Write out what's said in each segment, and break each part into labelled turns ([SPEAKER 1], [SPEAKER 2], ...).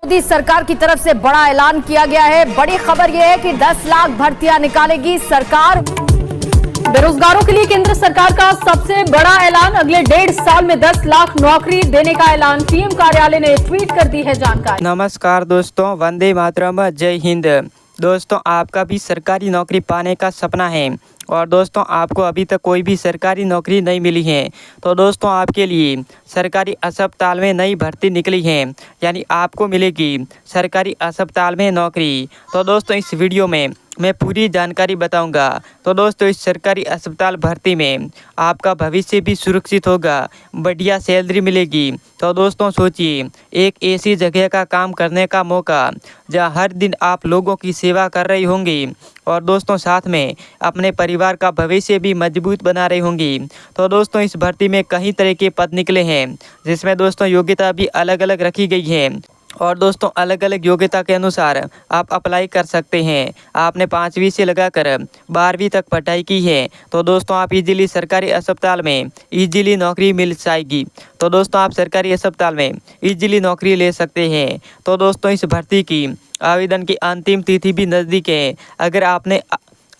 [SPEAKER 1] मोदी सरकार की तरफ से बड़ा ऐलान किया गया है। बड़ी खबर यह है कि 10 लाख भर्तियां निकालेगी सरकार। बेरोजगारों के लिए केंद्र सरकार का सबसे बड़ा ऐलान, अगले 1.5 साल में 10 लाख नौकरी देने का ऐलान। पीएम कार्यालय ने ट्वीट कर दी है जानकारी।
[SPEAKER 2] नमस्कार दोस्तों, वंदे मातरम, जय हिंद। दोस्तों, आपका भी सरकारी नौकरी पाने का सपना है और दोस्तों आपको अभी तक कोई भी सरकारी नौकरी नहीं मिली है, तो दोस्तों आपके लिए सरकारी अस्पताल में नई भर्ती निकली है, यानी आपको मिलेगी सरकारी अस्पताल में नौकरी। तो दोस्तों इस वीडियो में मैं पूरी जानकारी बताऊंगा। तो दोस्तों इस सरकारी अस्पताल भर्ती में आपका भविष्य भी सुरक्षित होगा, बढ़िया सैलरी मिलेगी। तो दोस्तों सोचिए, एक ऐसी जगह का काम करने का मौका जहां हर दिन आप लोगों की सेवा कर रही होंगी और दोस्तों साथ में अपने परिवार का भविष्य भी मजबूत बना रही होंगी। तो दोस्तों इस भर्ती में कई तरह के पद निकले हैं, जिसमें दोस्तों योग्यता भी अलग अलग रखी गई है और दोस्तों अलग अलग योग्यता के अनुसार आप अप्लाई कर सकते हैं। आपने 5वीं से लगाकर 12वीं तक पढ़ाई की है तो दोस्तों आप इजीली सरकारी अस्पताल में इजीली नौकरी मिल जाएगी। तो दोस्तों आप सरकारी अस्पताल में इजीली नौकरी ले सकते हैं। तो दोस्तों इस भर्ती की आवेदन की अंतिम तिथि भी नज़दीक है।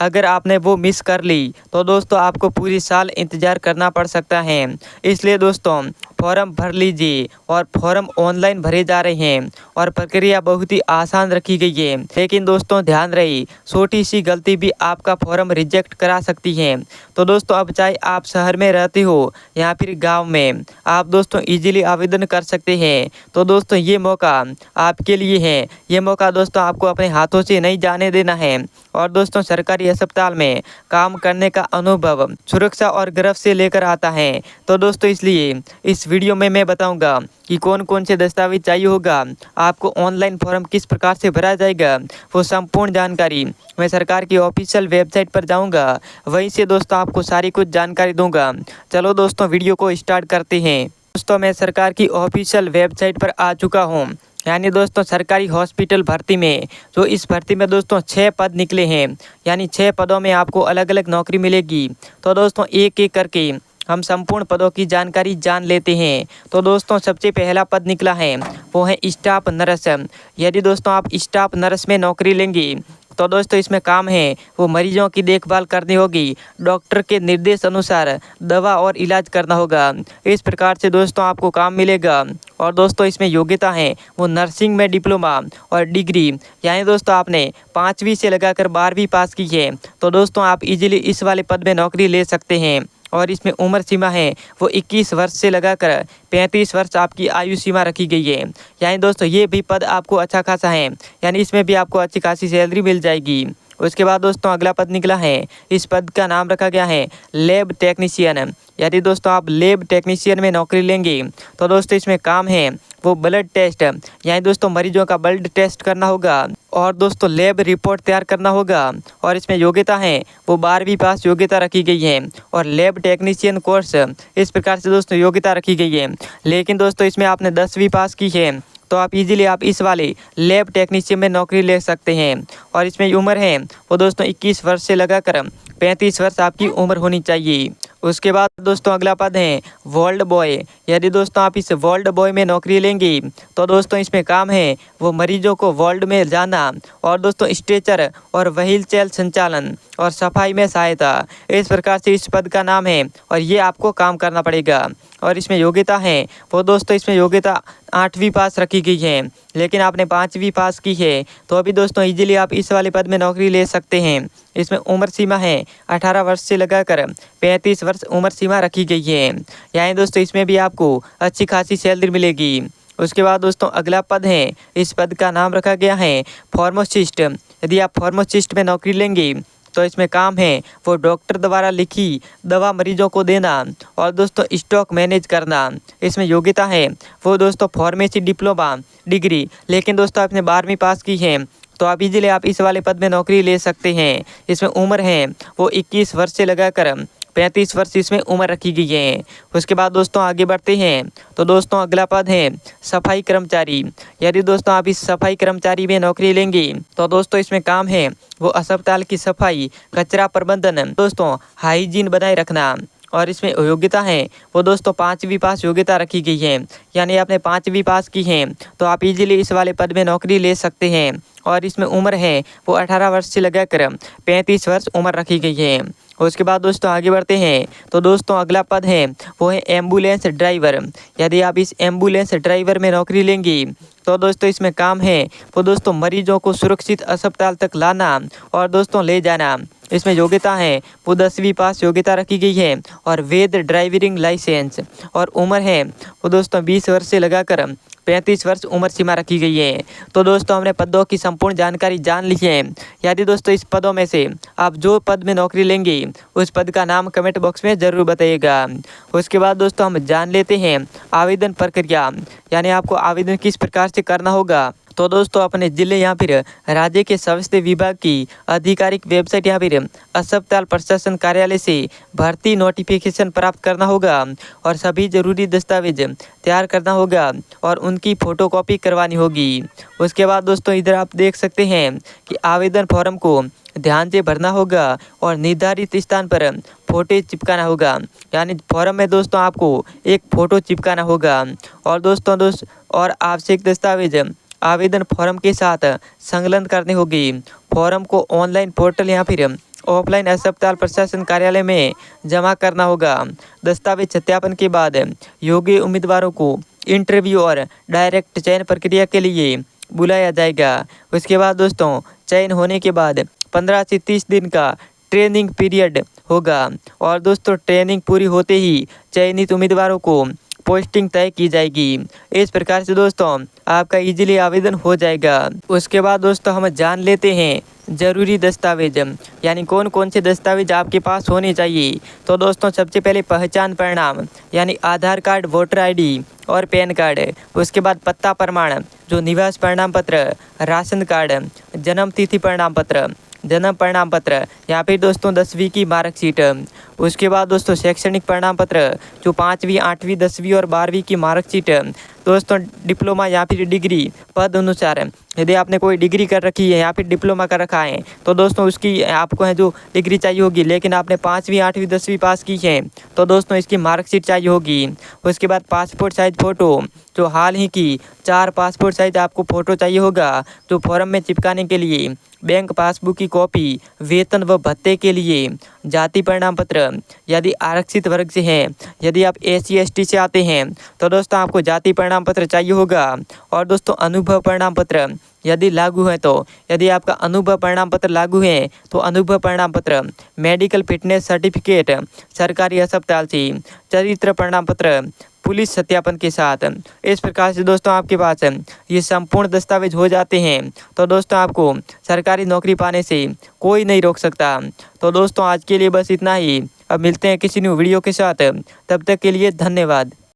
[SPEAKER 2] अगर आपने वो मिस कर ली तो दोस्तों आपको पूरी साल इंतज़ार करना पड़ सकता है। इसलिए दोस्तों फॉर्म भर लीजिए और फॉर्म ऑनलाइन भरे जा रहे हैं और प्रक्रिया बहुत ही आसान रखी गई है। लेकिन दोस्तों ध्यान रहे, छोटी सी गलती भी आपका फॉर्म रिजेक्ट करा सकती है। तो दोस्तों अब चाहे आप शहर में रहते हो या फिर गांव में, आप दोस्तों इजीली आवेदन कर सकते हैं। तो दोस्तों ये मौका आपके लिए है। ये मौका दोस्तों आपको अपने हाथों से नहीं जाने देना है और दोस्तों सरकारी अस्पताल में काम करने का अनुभव सुरक्षा और गर्व से लेकर आता है। तो दोस्तों इसलिए इस वीडियो में मैं बताऊंगा कि कौन कौन से दस्तावेज चाहिए होगा, आपको ऑनलाइन फॉर्म किस प्रकार से भरा जाएगा, वो संपूर्ण जानकारी मैं सरकार की ऑफिशियल वेबसाइट पर जाऊंगा, वहीं से दोस्तों आपको सारी कुछ जानकारी दूंगा। चलो दोस्तों वीडियो को स्टार्ट करते हैं। दोस्तों मैं सरकार की ऑफिशियल वेबसाइट पर आ चुका हूँ, यानी दोस्तों सरकारी हॉस्पिटल भर्ती में जो इस भर्ती में दोस्तों 6 पद निकले हैं, यानी 6 पदों में आपको अलग अलग नौकरी मिलेगी। तो दोस्तों एक एक करके हम संपूर्ण पदों की जानकारी जान लेते हैं। तो दोस्तों सबसे पहला पद निकला है वो है स्टाफ नर्स। यदि दोस्तों आप स्टाफ नर्स में नौकरी लेंगे तो दोस्तों इसमें काम है वो मरीजों की देखभाल करनी होगी, डॉक्टर के निर्देश अनुसार दवा और इलाज करना होगा। इस प्रकार से दोस्तों आपको काम मिलेगा और दोस्तों इसमें योग्यता है वो नर्सिंग में डिप्लोमा और डिग्री, यानी दोस्तों आपने 5वीं से लगाकर 12वीं पास की है तो दोस्तों आप इजीली इस वाले पद में नौकरी ले सकते हैं। और इसमें उम्र सीमा है वो 21 वर्ष से लगाकर 35 वर्ष आपकी आयु सीमा रखी गई है, यानी दोस्तों ये भी पद आपको अच्छा खासा है, यानी इसमें भी आपको अच्छी खासी सैलरी मिल जाएगी। उसके बाद दोस्तों अगला पद निकला है, इस पद का नाम रखा गया है लैब टेक्नीशियन। यदि दोस्तों आप लैब टेक्नीशियन में नौकरी लेंगे तो दोस्तों इसमें काम है वो ब्लड टेस्ट, यानी दोस्तों मरीजों का ब्लड टेस्ट करना होगा और दोस्तों लैब रिपोर्ट तैयार करना होगा। और इसमें योग्यता है वो 12वीं पास योग्यता रखी गई है और लैब टेक्नीशियन कोर्स इस प्रकार से दोस्तों योग्यता रखी गई है। लेकिन दोस्तों इसमें आपने 10वीं पास की है तो आप इजीली आप इस वाले लैब टेक्नीशियन में नौकरी ले सकते हैं। और इसमें उम्र है वो दोस्तों 21 वर्ष से लगाकर 35 वर्ष आपकी उम्र होनी चाहिए। उसके बाद दोस्तों अगला पद है वार्ड बॉय। यदि दोस्तों आप इस वार्ड बॉय में नौकरी लेंगे तो दोस्तों इसमें काम है वो मरीजों को वार्ड में जाना और दोस्तों स्ट्रेचर और व्हीलचेयर संचालन और सफाई में सहायता। इस प्रकार से इस पद का नाम है और ये आपको काम करना पड़ेगा। और इसमें योग्यता है वो दोस्तों इसमें योग्यता 8वीं पास रखी गई है, लेकिन आपने 5वीं पास की है तो अभी दोस्तों इजीली आप इस वाले पद में नौकरी ले सकते हैं। इसमें उम्र सीमा है 18 वर्ष से लगाकर 35 वर्ष उम्र सीमा रखी गई है, यानी दोस्तों इसमें भी आपको अच्छी खासी सैलरी मिलेगी। उसके बाद दोस्तों अगला पद है, इस पद का नाम रखा गया है फार्मासिस्ट। यदि आप फार्मासिस्ट में नौकरी लेंगे तो इसमें काम है वो डॉक्टर द्वारा लिखी दवा मरीजों को देना और दोस्तों स्टॉक मैनेज करना। इसमें योग्यता है वो दोस्तों फार्मेसी डिप्लोमा डिग्री, लेकिन दोस्तों आपने 12वीं पास की है तो आप इजीली आप इस वाले पद में नौकरी ले सकते हैं। इसमें उम्र है वो 21 वर्ष से लगाकर 35 वर्ष इसमें उम्र रखी गई है। उसके बाद दोस्तों आगे बढ़ते हैं तो दोस्तों अगला पद है सफाई कर्मचारी। यदि दोस्तों आप इस सफाई कर्मचारी में नौकरी लेंगे तो दोस्तों इसमें काम है वो अस्पताल की सफाई, कचरा प्रबंधन, दोस्तों हाइजीन बनाए रखना और इसमें योग्यता है वो दोस्तों 5वीं पास योग्यता रखी गई है। यानी आपने 5वीं पास की है तो आप इजीली इस वाले पद में नौकरी ले सकते हैं। और इसमें उम्र है वो 18 वर्ष से लगाकर 35 वर्ष उम्र रखी गई है। उसके बाद दोस्तों आगे बढ़ते हैं तो दोस्तों अगला पद है वो है एम्बुलेंस ड्राइवर। यदि आप इस एम्बुलेंस ड्राइवर में नौकरी लेंगी तो दोस्तों इसमें काम है वो दोस्तों मरीजों को सुरक्षित अस्पताल तक लाना और दोस्तों ले जाना। इसमें योग्यता है वो 10वीं पास योग्यता रखी गई है और वैध ड्राइविंग लाइसेंस। और उम्र है वो दोस्तों 20 वर्ष से लगाकर 35 वर्ष उम्र सीमा रखी गई है। तो दोस्तों हमने पदों की संपूर्ण जानकारी जान ली है। यदि दोस्तों इस पदों में से आप जो पद में नौकरी लेंगे उस पद का नाम कमेंट बॉक्स में ज़रूर बताइएगा। उसके बाद दोस्तों हम जान लेते हैं आवेदन प्रक्रिया, यानी आपको आवेदन किस प्रकार से करना होगा। तो दोस्तों अपने जिले या फिर राज्य के स्वास्थ्य विभाग की आधिकारिक वेबसाइट या फिर अस्पताल प्रशासन कार्यालय से भर्ती नोटिफिकेशन प्राप्त करना होगा और सभी जरूरी दस्तावेज तैयार करना होगा और उनकी फ़ोटोकॉपी करवानी होगी। उसके बाद दोस्तों इधर आप देख सकते हैं कि आवेदन फॉर्म को ध्यान से भरना होगा और निर्धारित स्थान पर फोटो चिपकाना होगा। यानी फॉर्म में दोस्तों आपको एक फ़ोटो चिपकाना होगा। और दोस्तों और आवश्यक दस्तावेज आवेदन फॉर्म के साथ संलग्न करनी होगी। फॉर्म को ऑनलाइन पोर्टल या फिर ऑफलाइन अस्पताल प्रशासन कार्यालय में जमा करना होगा। दस्तावेज सत्यापन के बाद योग्य उम्मीदवारों को इंटरव्यू और डायरेक्ट चयन प्रक्रिया के लिए बुलाया जाएगा। उसके बाद दोस्तों चयन होने के बाद 15 से 30 दिन का ट्रेनिंग पीरियड होगा और दोस्तों ट्रेनिंग पूरी होते ही चयनित उम्मीदवारों को पोस्टिंग तय की जाएगी। इस प्रकार से दोस्तों आपका इजीली आवेदन हो जाएगा। उसके बाद दोस्तों हम जान लेते हैं ज़रूरी दस्तावेज, यानी कौन कौन से दस्तावेज आपके पास होने चाहिए। तो दोस्तों सबसे पहले पहचान प्रमाण यानी आधार कार्ड, वोटर आईडी और पैन कार्ड। उसके बाद पत्ता प्रमाण जो निवास प्रमाण पत्र, राशन कार्ड, जन्म तिथि प्रमाण पत्र, जन्म प्रमाण पत्र या फिर दोस्तों 10वीं की मार्कशीट। उसके बाद दोस्तों शैक्षणिक प्रमाण पत्र जो 5वीं, 8वीं, 10वीं और 12वीं की मार्कशीट। दोस्तों डिप्लोमा या फिर डिग्री पद अनुसार, यदि आपने कोई डिग्री कर रखी है या फिर डिप्लोमा कर रखा है तो दोस्तों उसकी आपको है जो डिग्री चाहिए होगी, लेकिन आपने 5वीं, 8वीं, 10वीं पास की है तो दोस्तों इसकी मार्कशीट चाहिए होगी। उसके बाद पासपोर्ट साइज फ़ोटो जो हाल ही की 4 पासपोर्ट साइज आपको फ़ोटो चाहिए होगा जो फॉर्म में चिपकाने के लिए। बैंक पासबुक की कॉपी, वेतन व भत्ते के लिए, जाति प्रमाण पत्र यदि आरक्षित वर्ग से हैं। यदि आप SC ST से आते हैं तो दोस्तों आपको जाति प्रमाण पत्र चाहिए होगा। और दोस्तों अनुभव प्रमाण पत्र यदि लागू है तो, यदि आपका अनुभव प्रमाण पत्र लागू है तो अनुभव प्रमाण पत्र, मेडिकल फिटनेस सर्टिफिकेट सरकारी अस्पताल से, चरित्र प्रमाण पत्र पुलिस सत्यापन के साथ। इस प्रकार से दोस्तों आपके पास ये संपूर्ण दस्तावेज हो जाते हैं तो दोस्तों आपको सरकारी नौकरी पाने से कोई नहीं रोक सकता। तो दोस्तों आज के लिए बस इतना ही। अब मिलते हैं किसी न्यू वीडियो के साथ, तब तक के लिए धन्यवाद।